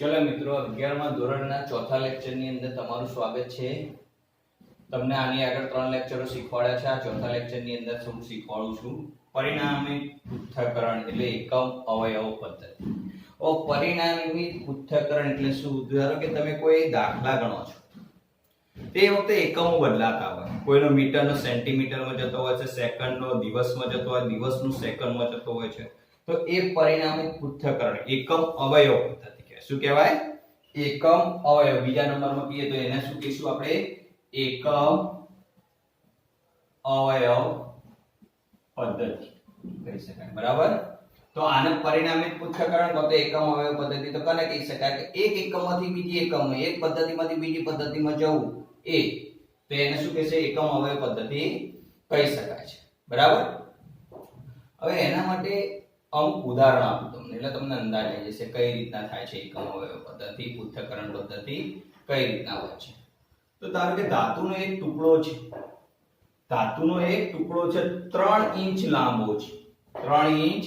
ચલો મિત્રો 11મા ધોરણના ચોથા લેક્ચરની અંદર તમારું સ્વાગત છે। તમને આની આગળ 3 લેક્ચરો શીખવાડ્યા છે। આ ચોથા લેક્ચરની અંદર હું શીખવાડું છું પરિણામિક પૃથ્થકરણ એટલે એકમ અવયવ પદ્ધતિ। પરિણામિક પૃથ્થકરણ એટલે શું? ધારો કે તમે કોઈ દાખલા ગણો છો, તે વખતે એકમો બદલાતા હોય, કોઈનો મીટરનો સેન્ટીમીટરમાં જતો હોય છે, સેકન્ડનો દિવસમાં જતો હોય, દિવસનું સેકન્ડમાં જતો હોય છે, તો એ પરિણામિક પૃથ્થકરણ એકમ અવયવ પદ્ધતિ કહેવાય। શું કહેવાય? એકમ અવયવ। બીજા નંબરમાં કહીએ તો એને શું કહીશું આપણે? એકમ અવયવ પદ્ધતિ કહી શકાય, બરાબર। તો આને પરિણામિક પૃથ્થકરણ કહો તો એકમ અવયવ પદ્ધતિ તો કોને કહી શકાય કે એક એકમમાંથી બીજી એકમ, એક પદ્ધતિમાંથી બીજી પદ્ધતિમાં જવું, એ તો એને શું કહેશે? એકમ અવયવ પદ્ધતિ કહી શકાય છે, બરાબર। હવે એના માટે અમુક ઉદાહરણ આપું તમને એટલે તમને અંદાજ આવી જશે કઈ રીતના થાય છે એકમ અવયવ પદ્ધતિ, પૃથ્થકરણ પદ્ધતિ કઈ રીતના હોય છે। તો ધારો કે ધાતુનો એક ટુકડો છે, ધાતુનો એક ટુકડો છે 3 ઇંચ લાંબો છે, 3 ઇંચ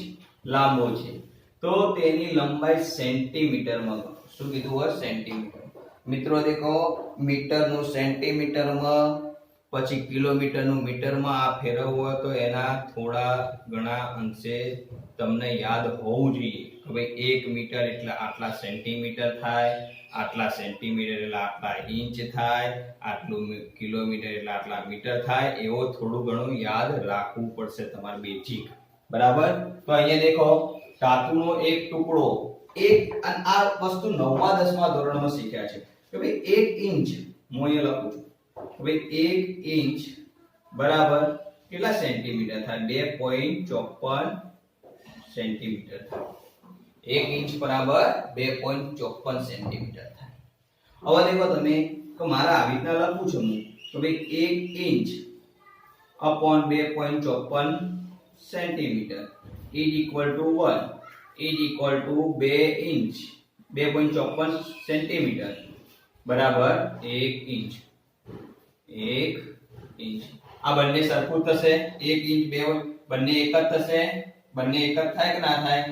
લાંબો છે, તો તેની લંબાઈ સેન્ટીમીટરમાં ગણો। શું કીધું હોય? સેન્ટીમીટર। મિત્રો દેખો, મીટરનું સેન્ટીમીટરમાં, પછી કિલોમીટરનું મીટરમાં આ ફેરવવું હોય તો એના થોડા ઘણા અંશે તમને યાદ હોવું જોઈએ કે ભાઈ 1 મીટર એટલે આટલા સેન્ટીમીટર થાય, આટલા સેન્ટીમીટર એટલે આટલા ઇંચ થાય, આટલું કિલોમીટર એટલે આટલા મીટર થાય, એવો થોડું ઘણું યાદ રાખવું પડશે તમારે બેઝિક, બરાબર। તો અહીંયા દેખો, ધાતુનો એક ટુકડો, એક આ વસ્તુ 9મા 10મા ધોરણમાં શીખ્યા છે કે ભાઈ 1 ઇંચ, હું અહીંયા લખું છું કે ભાઈ 1 ઇંચ બરાબર કેટલા સેન્ટીમીટર થાય? 2.54 સેન્ટીમીટર થાય। 1 ઇંચ બરાબર 2.54 સેન્ટીમીટર થાય। હવે દેખો તમે કે મારે આવી રીતના લખવું છે હું કે ભાઈ 1 inch upon 2.54 centimetre is equal to 1 is equal to 2 inch 2.54 centimetre બરાબર 1 ઇંચ 1 ઇંચ। આ બંને સરખું થશે? 1 ઇંચ 2 બંને એક જ થશે? બંને એક જ થાય કે ના થાય?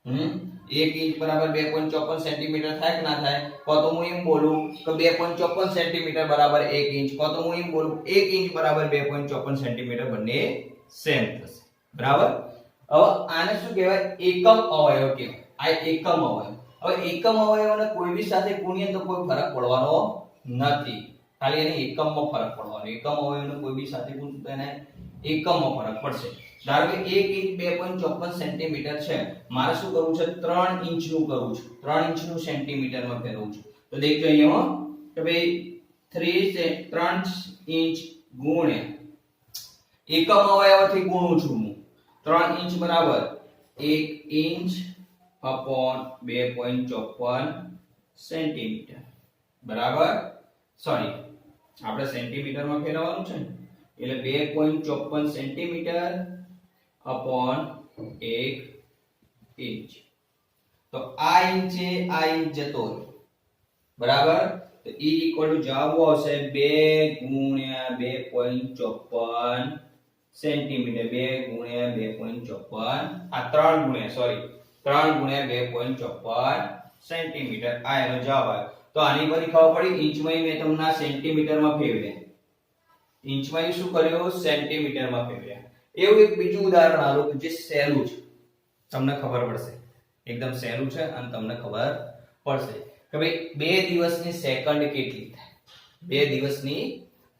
1 ઇંચ બરાબર 2.54 સેન્ટીમીટર થાય કે ના થાય? કો તો હું એમ બોલું કે 2.54 સેન્ટીમીટર બરાબર 1 ઇંચ, કો તો હું એમ બોલું 1 ઇંચ બરાબર 2.54 સેન્ટીમીટર, બંને સેમ થશે, બરાબર। હવે આને શું કહેવાય? એકમ અવયવ કહેવાય। આ એકમ અવયવ। હવે એકમ અવયવને કોઈ બી સાથે ગુણીએ તો કોઈ ફરક પડવાનો નથી, ખાલી એને એકમમાં ફરક પડવાનો। એકમ અવયવને કોઈ બી સાથે ગુણો તો એને એકમમાં ફરક પડશે। ધારો કે 1 ઇંચ 2.54 સેન્ટીમીટર છે, મારે શું કરવું છે? 3 ઇંચનું કરવું છે, 3 ઇંચનું સેન્ટીમીટરમાં ફેરવવું છે। તો દેખજો અહીંયા કે ભાઈ 3 ઇંચ ગુણ્યા એકમ અવયવથી ગુણું છું હું, 3 ઇંચ બરાબર 1 ઇંચ upon 2.54 સેન્ટીમીટર બરાબર, સોરી આપણે સેન્ટીમીટરમાં ફેરવવાનું છે ને, એટલે 2.54 સેન્ટીમીટર upon 1 ઇંચ। તો આ ઇંચ છે, આ ઇંચ જતો રહ્યો, બરાબર। તો e ઇક્વલ ટુ જવાબ આવશે 2 ગુણ્યા 2.54 સેન્ટીમીટર, 2 ગુણ્યા 2.54, આ 3 ગુણ્યા સોરી 3 ગુણ્યા 2.54 સેન્ટીમીટર, આ એનો જવાબ આવ્યો। તો આની પરથી ખબર પડી, ઇંચમાં મેં તમને સેન્ટીમીટરમાં ફેરવ્યા, ઇંચમાં શું કર્યું? સેન્ટીમીટરમાં ફેરવ્યા। એવું એક બીજું ઉદાહરણ આલો કે જે સહેલું છે, તમને ખબર પડશે, એકદમ સહેલું છે અને તમને ખબર પડશે કે ભાઈ 2 દિવસની સેકન્ડ કેટલી થાય? 2 દિવસની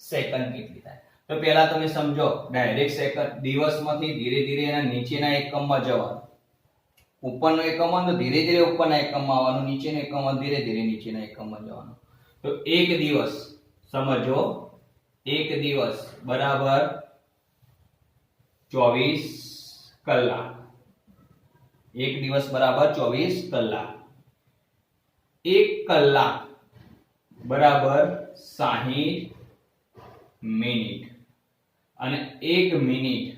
સેકન્ડ કેટલી થાય? તો પહેલા તમે સમજો, ડાયરેક્ટ સેકન્ડ દિવસમાંથી ધીરે ધીરે એના નીચેના એકમમાં જવાનું, ઉપરનો એકમ હોય તો ધીરે ધીરે ઉપરના એકમમાં આવવાનું, નીચેનો એકમ હોય ધીરે ધીરે નીચેના એકમમાં જવાનું। તો 1 દિવસ સમજો, 1 દિવસ બરાબર 24 કલાક, 1 દિવસ બરાબર 24 કલાક, 1 કલાક બરાબર 60 મિનિટ અને 1 મિનિટ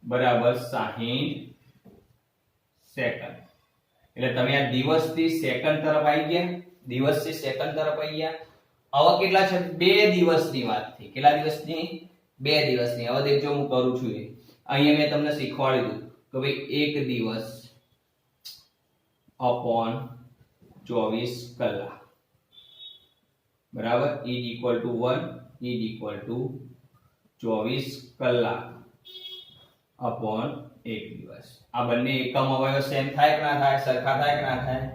બરાબર 60 સેકન્ડ। એટલે તમે આ દિવસથી સેકન્ડ તરફ આવી ગયા, દિવસથી સેકન્ડ તરફ આવી ગયા। હવે કેટલા છે? 2 દિવસની વાત થઈ, કેટલા દિવસની? 2 દિવસની। હવે દેખજો હું કરું છું, અહીંયા મેં તમને શીખવાડ્યું કે ભાઈ 1 દિવસ upon 24 કલાક બરાબર is equal to 1 is equal two 24 કલાક અપોન 1 દિવસ. આ બંને એકમ અવયવ સેમ થાય કે ના થાય, સરખા થાય કે ના થાય?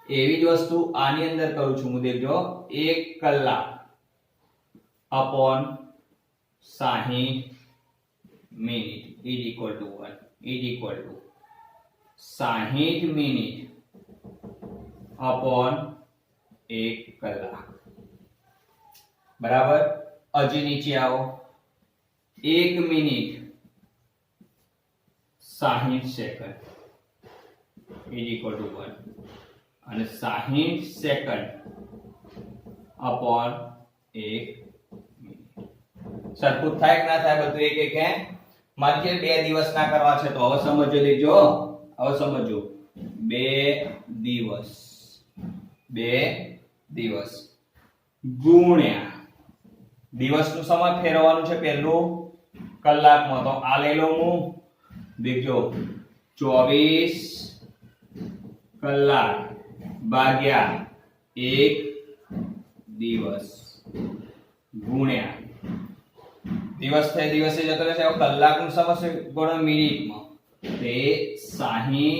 એવી જ વસ્તુ આની અંદર કરું છું હું, દેખજો 1 કલાક upon 60 minute is equal to 1 is equal two 60 minute upon 1 કલાક બરાબર. હજી નીચે આવો, 1 minute 60 second is equal to 1 અને 60 સેકન્ડ અપોન 1 મિનિટ. સરખું થાય કે ના થાય? બધું એક એક હે. મારે જે 2 દિવસ ના કરવા છે, તો હવે સમજો લેજો. હવે સમજો 2 દિવસ 2 દિવસ ગુણ્યા દિવસનું સમય ફેરવવાનું છે પહેલું કલાકમાં, તો આ લઈ લઉં હું. દેખજો 24 કલાક ભાગ્યા 1 દિવસ ગુણ્યા દિવસ થાય દિવસે જતો રહેશે. હવે કલાકનું સમય ગણો મિનિટમાં, તે 60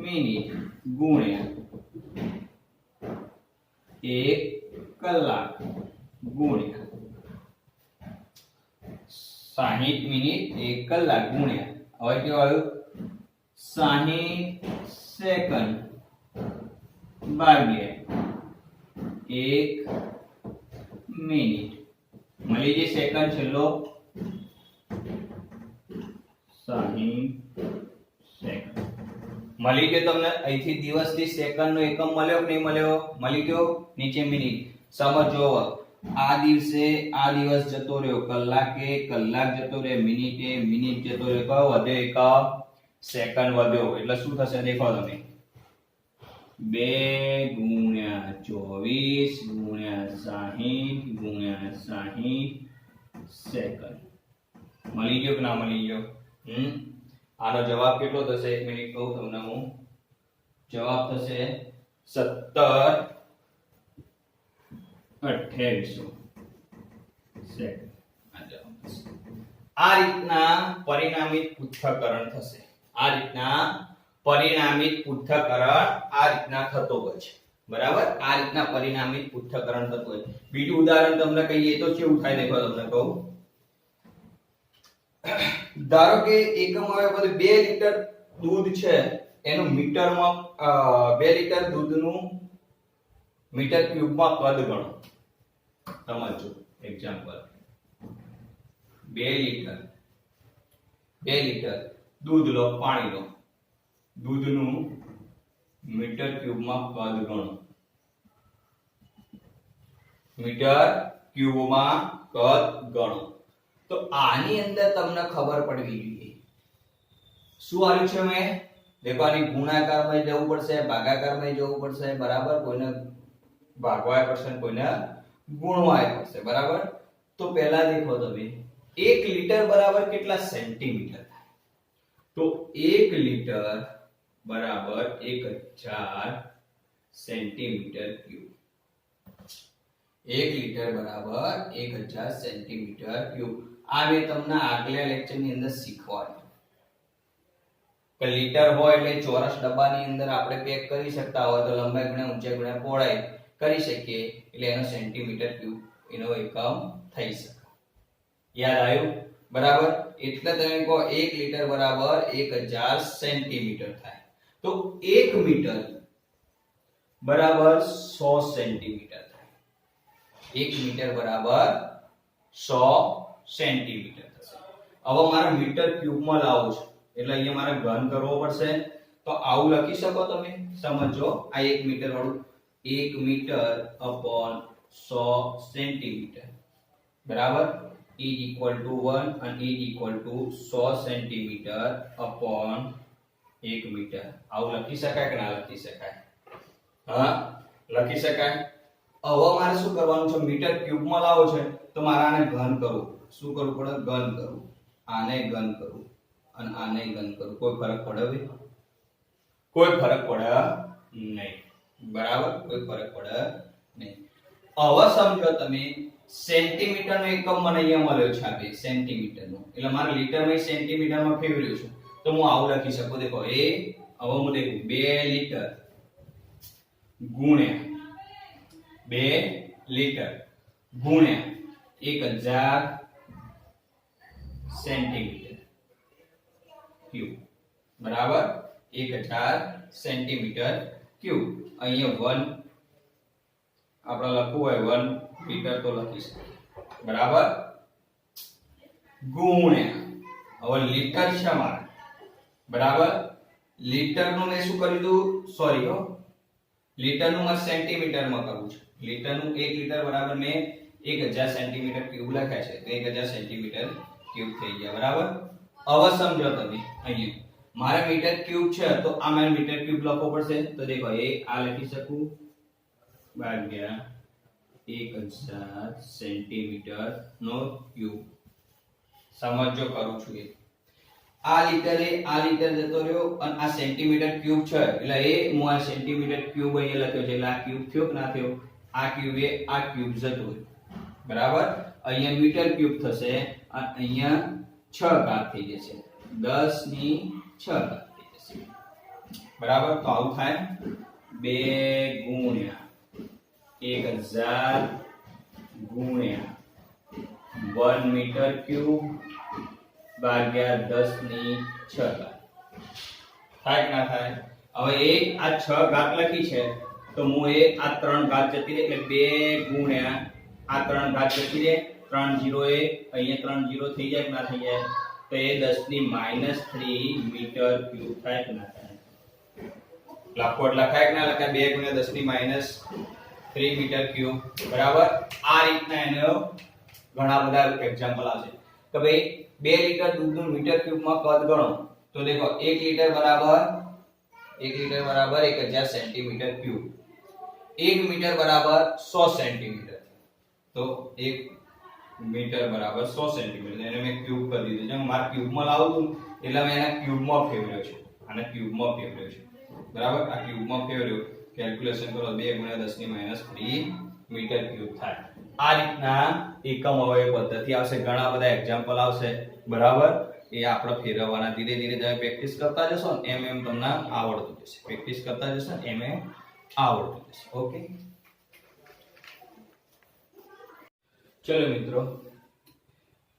મિનિટ ગુણ્યા 1 કલાક ગુણ્યા 60 મિનિટ 1 કલાક ગુણ્યા હવે કેવું આવ્યું 60 સેકન્ડ ભાગ્યા 1 મિનિટ. મળી જે સેકન્ડ છેલ્લો 60 સેકન્ડ મળી ગયો તમને. અહીંથી દિવસથી સેકન્ડનો એકમ મળ્યો કે નહીં મળ્યો? મળી ગયો. નીચે મિનિટ સમજો. આ દિવસે આ દિવસ જતો રહ્યો, કલાકે કલાક જતો રહ્યો, મિનિટે મિનિટ જતો રહ્યો. કયો વધ્યો? એકમ સેકન્ડ વધ્યો. એટલે શું થશે દેખો તમે, 2 ગુણ્યા 24 ગુણ્યા 60 ગુણ્યા 60 સેકન્ડ. મળી ગયો કે ના મળી ગયો? આનો જવાબ કેટલો થશે? 1 મિનિટ કહું તમને હું. જવાબ થશે 17,2800 સેકન્ડ. આ રીતના પરિણામિત પૃથ્થકરણ થશે. આ રીતના પરિણામિત પૃથ્થકરણ આ રીતના થતો હોય છે બરાબર. આ રીતના પરિણામિત પૃથ્થકરણ થતું હોય. બીજું ઉદાહરણ તમને કહીએ તો કેવું થાય દેખો તમને કહું. ધારો કે એકમ અવયવ 2 લીટર દૂધ છે, એનું મીટરમાં 2 લીટર દૂધનું મીટર ક્યુબમાં કદ ગણો. સમજો એક્ઝામ્પલ. 2 લીટર દૂધ લો, પાણી લો, દૂધનું મીટર ક્યુબમાં કદ ગણો. મીટર ક્યુબમાં કદ ગણો. તો આની અંદર તમને ખબર પડવી જોઈએ શું આવ્યું છે. મેં દેખો આની ગુણાકારમાં જવું પડશે, ભાગાકારમાં જવું પડશે બરાબર. કોઈને ભાગવાય પડશે, કોઈને ગુણવાય પડશે બરાબર. તો પહેલા દેખો તમે 1 લીટર બરાબર કેટલા સેન્ટીમીટર થાય? તો 1 લીટર બરાબર 1000 સેન્ટીમીટર ક્યુબ. 1 લીટર બરાબર 1000 સેન્ટીમીટર ક્યુબ. આ મેં તમને આગલા લેક્ચરની અંદર શીખવાડ્યું કે લીટર હોય એટલે ચોરસ ડબ્બાની અંદર આપણે પેક કરી શકતા હોય તો લંબાઈ ગુણ્યા ઊંચાઈ ગુણ્યા પહોળાઈ કરી શકીએ એટલે એનો સેન્ટીમીટર ક્યુબ એનો એકમ થઈ શકે. યાદ આવ્યું બરાબર. એટલે તમે કહો 1 લીટર બરાબર 1000 સેન્ટીમીટર થાય. તો 1 મીટર બરાબર 100 સેન્ટીમીટર થાય. 1 મીટર બરાબર 100 સેન્ટીમીટર થશે. હવે મારે મીટર ક્યુબમાં લાવવું છે એટલે અહીંયા મારે ઘન કરવો પડશે. તો આવું લખી શકો તમે. સમજો આ 1 મીટર વાળું 1 મીટર અપોન 100 સેન્ટીમીટર બરાબર ઇઝ ઇક્વલ ટુ 1 અને is equal to 100 centimetre upon 1 metre. આવું લખી શકાય કે ના લખી શકાય? હા લખી શકાય. હવે મારે શું કરવાનું છે? મીટર ક્યુબમાં લાવો છે તો મારે આને ઘન કરવું. શું કરવું પડે? ઘન કરવું. આને ઘન કરવું અને આને ઘન કરવું. કોઈ ફરક પડે? કોઈ ફરક પડે નહીં. બરાબર, કોઈ ફરક પડે નહીં. હવે સમજો તમે સેન્ટીમીટર નો એકમ મને અહીંયા મળ્યો છે, આ બે સેન્ટીમીટર નો, એટલે મારે લીટર માં સેન્ટીમીટર માં ફેરવ્યું છે, તો હું આવું લખી શકું. દેખો એ હવે હું લખું 2 લીટર ગુણ્યા 2 લીટર ગુણ્યા 1000 સેન્ટીમીટર ક્યુબ, બરાબર, 1000 સેન્ટીમીટર ક્યુબ. અહીંયા 1 આપણે લખવું હોય 1 લીટર તો લખી શકીએ, બરાબર, ગુણ્યા હવે લીટર છે મારે, બરાબર, લીટર નું મેં શું કર્યું હતું, સોરી હો, લીટર નું મારે સેન્ટીમીટર માં કરવું છે. લીટર નું 1 લીટર બરાબર મેં 1000 સેન્ટીમીટર ક્યુબ લખ્યા છે, તો 1000 સેન્ટીમીટર ક્યુબ થઈ ગયા, બરાબર. હવે સમજો તમે અહીંયા મારે મીટર ક્યુબ છે, તો આ મારે મીટર ક્યુબ લખવો પડશે. તો દેખો એ આ લખી શકું ભાગ્યા 1000 સેન્ટીમીટર નો ક્યુબ. સમજો કરું છું એ આ લીટર જતો રહ્યો અને આ સેન્ટીમીટર ક્યુબ છે, એટલે એ હું આ સેન્ટીમીટર ક્યુબ અહીંયા લખ્યો છે, એટલે આ ક્યુબ થયો કે ના થયો, આ ક્યુબ એ આ ક્યુબ જતો રહ્યો, બરાબર. અહીંયા મીટર ક્યુબ થશે અને અહીંયા 6 ઘાત થઈ જશે, 10 ની 6 ઘાત થઈ જશે, બરાબર. તો આવું થાય 2 ગુણ્યા 1000 ગુણ્યા 1 મીટર ક્યુબ ભાગ્યા 10 ની 6 ઘાત થાય કે ના થાય. હવે એ આ 6 ઘાત લખી છે, તો હું એ આ 3 ઘાત જતી રહે, એટલે 2 ગુણ્યા આ 3 ઘાત જતી રહે, 3 0 એ અહીંયા 3 0 થઈ જાય કે ના થઈ જાય, તો એ 10 ની -3 મીટર ક્યુબ થાય કે ના થાય. લખો એટલે લખાય કે ના લખાય, 2 ગુણ્યા 10 ની -3 મીટર ક્યુબ, બરાબર. આ રીતના એનો ઘણા બધા એક્ઝામ્પલ આવશે કે ભાઈ 2 લીટર દૂધનું મીટર ક્યુબમાં કદ ગણો, તો દેખો 1 લીટર બરાબર 1000 સેન્ટીમીટર ક્યુબ, 1 મીટર બરાબર 100 સેન્ટીમીટર, તો 1 મીટર બરાબર 100 સેન્ટીમીટર, એને મેં ક્યુબ કરી દીધું. જેમ મારે ક્યુબમાં લાવું હતું એટલે મેં એને ક્યુબમાં ફેરવ્યો છે, આને ક્યુબમાં ફેરવ્યો છે, બરાબર. આ ક્યુબમાં ફેરવ્યો, કેલ્ક્યુલેશન કરો, 2 ગુણ્યા 10 ની -3 મીટર ક્યુબ થાય. આ રીતના એકમ અવયવ પદ્ધતિ આવશે, ઘણા બધા એક્ઝામ્પલ આવશે, બરાબર. એ આપણે ફેરવવાના, ધીરે ધીરે તમે પ્રેક્ટિસ કરતા જશો ને એમ તમને આવડતું જશે, પ્રેક્ટિસ કરતા જશો ને એમ આવડતું જશે. ઓકે, ચલો મિત્રો,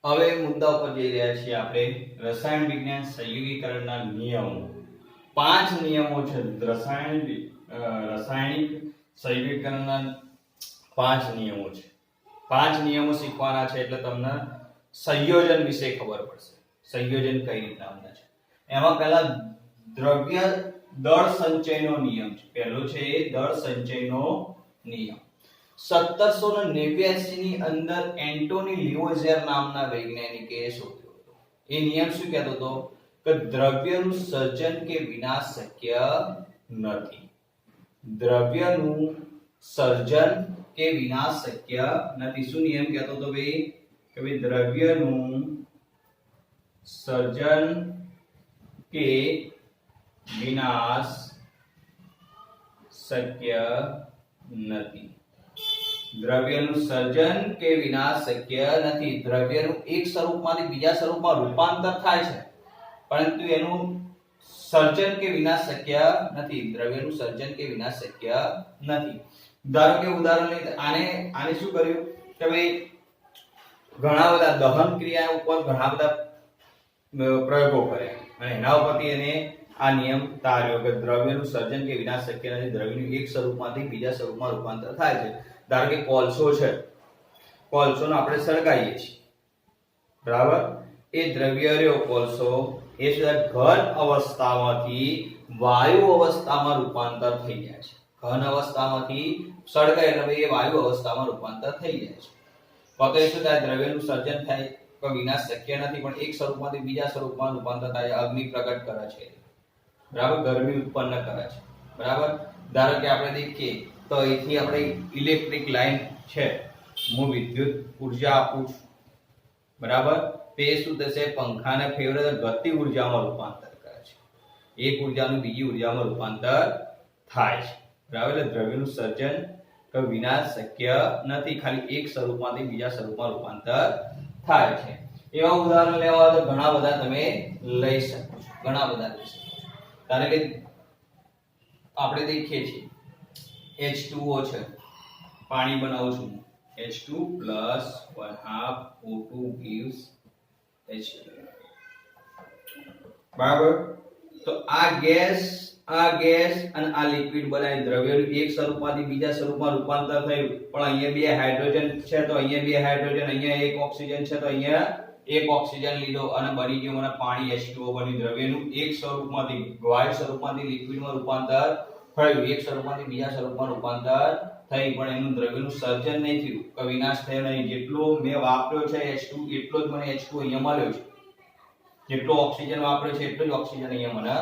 હવે મુદ્દા ઉપર જઈ રહ્યા છીએ આપણે. રસાયણ વિજ્ઞાન સંયોગીકરણના નિયમો, 5 નિયમો છે. રાસાયણિક સંયોગીકરણના 5 નિયમો છે. 5 નિયમો શીખવાના છે, એટલે તમને સંયોજન વિશે ખબર પડશે. સંયોજન કઈ રીતના બને છે. એમાં પહેલા દ્રવ્ય દળ સંચયનો નિયમ છે. પહેલો છે એ દળ સંચયનો નિયમ. 1789 ની અંદર એન્ટોની લિવોઝિયર નામના વૈજ્ઞાનિકે શોધ્યો હતો. એ નિયમ શું કહેતો હતો કે દ્રવ્યનું સર્જન કે વિનાશ શક્ય નથી. દ્રવ્યનું સર્જન કે વિનાશ શક્ય નથી. શું નિયમ કહેતો હતો ભાઈ કે ભાઈ દ્રવ્યનું સર્જન કે વિનાશ શક્ય નથી. દ્રવ્યનું સર્જન કે વિનાશ શક્ય નથી. દ્રવ્યનું એક સ્વરૂપમાંથી બીજા સ્વરૂપમાં રૂપાંતર થાય છે, પરંતુ એનું સર્જન કે વિનાશ શક્ય નથી. દ્રવ્યનું સર્જન કે વિનાશ શક્ય નથી. ધારો કે ઉદાહરણ લઈએ, આને શું કર્યું કે ભાઈ ઘણા બધા દહન ક્રિયા ઉપર ઘણા બધા પ્રયોગો કર્યા અને એના ઉપરથી એને આ નિયમ તાર્યો કે દ્રવ્યનું સર્જન કે વિનાશ શક્ય નથી. દ્રવ્યનું એક સ્વરૂપમાંથી બીજા સ્વરૂપમાં રૂપાંતર થાય છે. ધારો કે કોલસો છે, કોલસોને આપણે સળગાવીએ છીએ, બરાબર. એ દ્રવ્ય રહ્યો કોલસો, એ ઘન અવસ્થામાંથી વાયુ અવસ્થામાં રૂપાંતર થઈ જાય છે. ઘન અવસ્થામાંથી સળગાય એટલે એ વાયુ અવસ્થામાં રૂપાંતર થઈ જાય છે. તો શું થાય, દ્રવ્યનું સર્જન થાય તો વિનાશ શક્ય નથી, પણ એક સ્વરૂપમાંથી બીજા સ્વરૂપમાં રૂપાંતર થાય. અગ્નિ પ્રગટ કરે છે, બરાબર, ગરમી ઉત્પન્ન કરે છે, બરાબર. ધારો કે આપણે દેખીએ તો અહીંથી આપણે ઇલેક્ટ્રિક લાઈન છે, હું વિદ્યુત ઉર્જા આપું છું, બરાબર. તે શું થશે, પંખાને ફેરવે તો ગતિ ઉર્જામાં રૂપાંતર કરે છે. એક ઉર્જાનું બીજી ઉર્જામાં રૂપાંતર થાય છે, બરાબર, એટલે દ્રવ્યનું સર્જન કે વિનાશ શક્ય નથી, ખાલી એક સ્વરૂપમાંથી બીજા સ્વરૂપમાં રૂપાંતર થાય છે. એવા ઉદાહરણ લેવા હોય તો ઘણા બધા તમે લઈ શકો છો, ઘણા બધા લઈ શકો છો. કારણ કે આપણે દેખીએ છીએ H2O છે, પાણી બનાવું છું H2 plus 1/2 O2 gives H2. બરાબર, તો આ ગેસ અને આ લિક્વિડ બનાવી દ્રવ્યનું એક સ્વરૂપમાંથી બીજા સ્વરૂપમાં રૂપાંતર થયું, પણ અહીંયા બે હાઇડ્રોજન છે તો અહીંયા બે હાઇડ્રોજન, અહીંયા એક ઓક્સિજન છે તો અહીંયા એક ઓક્સિજન લીધો અને બની ગયું મને પાણી H2O બન્યું. દ્રવ્યનું એક સ્વરૂપમાંથી વાયુ સ્વરૂપમાંથી લિક્વિડમાં રૂપાંતર થયું, એક સ્વરૂપમાંથી બીજા સ્વરૂપમાં રૂપાંતર થઈ, પણ એનું દ્રવ્યનું સર્જન નહીં થયું, કે વિનાશ થયો નહીં. જેટલો મેં વાપર્યો છે H2 એટલો જ મને H2 અહીંયા મળ્યો છે, જેટલો ઓક્સિજન વાપર્યો છે એટલો જ ઓક્સિજન અહીંયા મને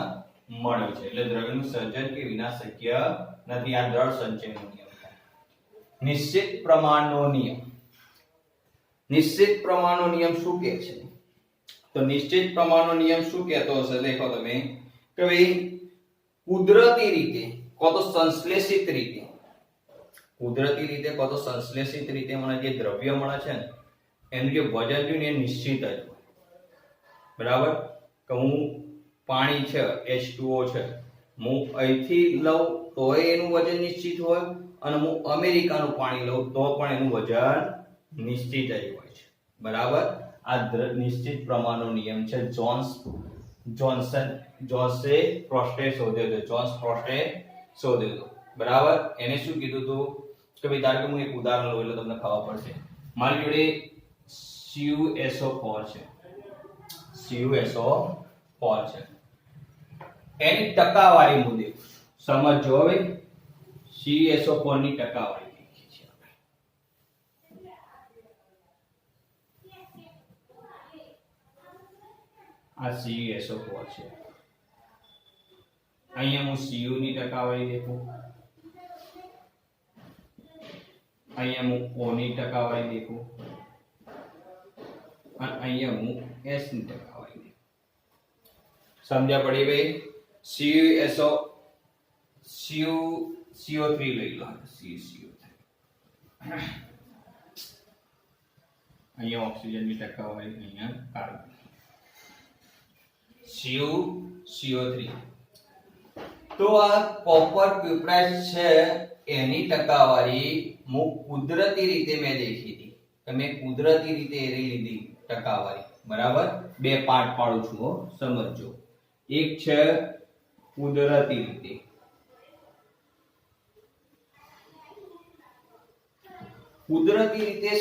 મળ્યો છે. એટલે દ્રવ્યનું સર્જન કે વિનાશ શક્ય નથી. આ દ્રઢ સંચયનો નિયમ છે. નિશ્ચિત પ્રમાણનો નિયમ. નિશ્ચિત પ્રમાણનો નિયમ શું કહે છે? તો નિશ્ચિત પ્રમાણનો નિયમ શું કહેતો હશે? દેખો તમે કે ભાઈ કુદરતી રીતે કો તો સંશ્લેષિત રીતે, કુદરતી રીતે કો તો સંશ્લેષિત રીતે મને જે દ્રવ્ય મળે છે ને એનું જે વજન છે ને એ નિશ્ચિત જ હોય. બરાબર, કે હું પાણી છે H2O છે, હું અહીંથી લઉં તો એનું વજન નિશ્ચિત હોય, અને હું અમેરિકાનું પાણી લઉં તો પણ એનું વજન નિશ્ચિત જ હોય છે. બરાબર, આ નિશ્ચિત પ્રમાણનો નિયમ છે. જોન્સે પ્રોસ્ટે શોધ્યો હતો, જોન્સ પ્રોસ્ટે શોધ્યો હતો. બરાબર, એને શું કીધું હતું કે ભાઈ ધારો કે હું એક ઉદાહરણ લઉં એટલે તમને ખબર પડશે. મારી જોડે CuSO4 છે, CuSO4 છે, એની ટકાવારી હું દેખું છું. સમજો હવે CuSO4 ની ટકાવારી દેખીએ છીએ આપણે. આ CuSO4 છે, અહીંયા હું Cu ની ટકાવારી દેખું, અહીંયા હું O ની ટકાવારી દેખું, અને અહીંયા હું S ની ટકાવારી દેખું. સમજ્યા પડી ભાઈ? CO3 લઈ લો, CO3 અહીંયા ઓક્સિજન ની ટકાવારી, અહીંયા કાર્બન, CO3. તો આ કોપર ક્યુપ્રાઇડ છે એની ટકાવારી હું કુદરતી રીતે મેં દેખી હતી, કે મેં કુદરતી રીતે એ લીધી ટકાવારી. બરાબર, બે પાર્ટ પાડું છું હો, સમજો. એક છે કુદરતી રીતે, કુદરતી રીતે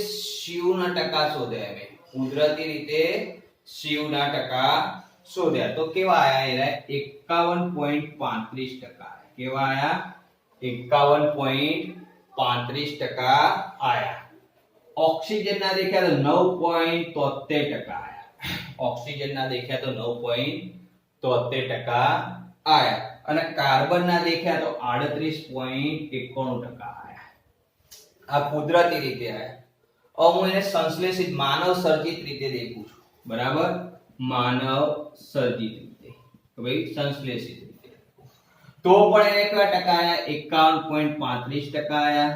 Cu ના ટકા શોધ્યા મેં, કુદરતી રીતે Cu ના ટકા શોધ્યા. તો કેવા આયા? 51.35%. કેવા આયા? 51.35% આયા. ઓક્સિજન ના દેખ્યા તો 9.73% આયા. ઓક્સિજન ના દેખ્યા તો 9.73% આયા, અને કાર્બન ના દેખ્યા તો 38.91% આયા. આ કુદરતી રીતે આયા. હવે હું એને સંશ્લેષિત માનવ સર્જિત રીતે દેખું છું. બરાબર, માનવ સર્જિત રીતે, ભાઈ સંશ્લેષિત રીતે, તો પણ એને કેટલા ટકા આયા? 51.35% આયા,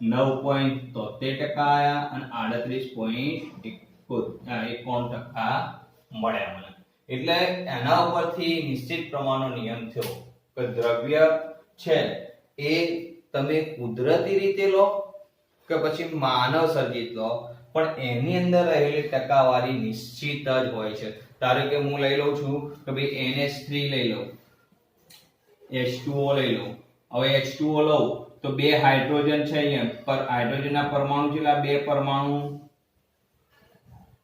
9.73% આયા, અને 38.91% મળ્યા મને. એટલે એના ઉપરથી નિશ્ચિત પ્રમાણનો નિયમ થયો કે દ્રવ્ય છે એ તમે કુદરતી રીતે લો કે પછી માનવ સર્જિત લો, પણ એની અંદર રહેલી ટકાવારી નિશ્ચિત જ હોય છે. ધારો કે હું લઈ લઉં છું કે ભાઈ NH3 લઈ લઉં, H2O લઈ લઉં. હવે H2O લઉં તો બે હાઇડ્રોજન છે અહીંયા, પર હાઇડ્રોજનના પરમાણુ કેટલા? બે પરમાણુ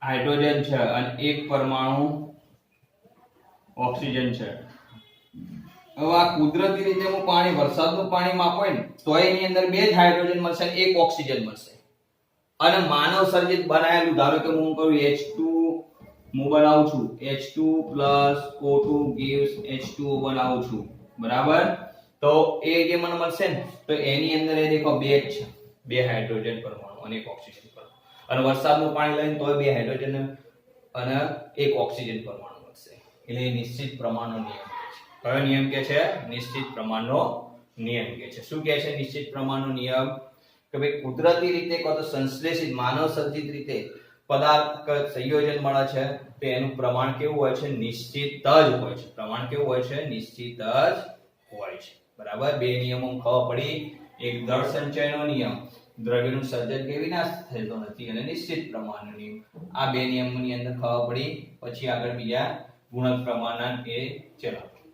હાઇડ્રોજન છે અને એક પરમાણુ ઓક્સિજન છે. હવે આ કુદરતી રીતે હું પાણી, વરસાદનું પાણી માપો ને તો એની અંદર બે જ હાઇડ્રોજન મળશે અને એક ઓક્સિજન મળશે. અને માનવ સર્જિત બનાવેલું, ધારો કે હું કહું H2 હું બનાવું છું, H2 plus O2 gives H2O બનાવું છું. બરાબર, તો એ જે મને મળશે ને તો એની અંદર એ દેખો બે જ છે, બે હાઇડ્રોજન પરમાણુ અને એક ઓક્સિજન પરમાણુ. અને વરસાદનું પાણી લઈને તો બે હાઇડ્રોજન અને એક ઓક્સિજન પરમાણુ મળશે. એટલે એ નિશ્ચિત પ્રમાણનો નિયમ છે. કયો નિયમ કે છે? નિશ્ચિત પ્રમાણનો નિયમ કહે છે. શું કહે છે નિશ્ચિત પ્રમાણનો નિયમ? કે ભાઈ કુદરતી રીતે કાં તો સંશ્લેષિત માનવ સર્જિત રીતે પદાર્થ સંયોજન મળે છે તો એનું પ્રમાણ કેવું હોય છે? નિશ્ચિત જ હોય છે. પ્રમાણ કેવું હોય છે? નિશ્ચિત જ હોય છે. બરાબર. બે નિયમો ખબર પડી. એક દળ સંચયનો નિયમ, દ્રવ્યનું સર્જન કે વિનાશ થતો નથી, અને નિશ્ચિત પ્રમાણનો નિયમ. આ બે નિયમોની અંદર ખબર પડી. પછી આગળ બીજા ગુણક પ્રમાણના એ ચલો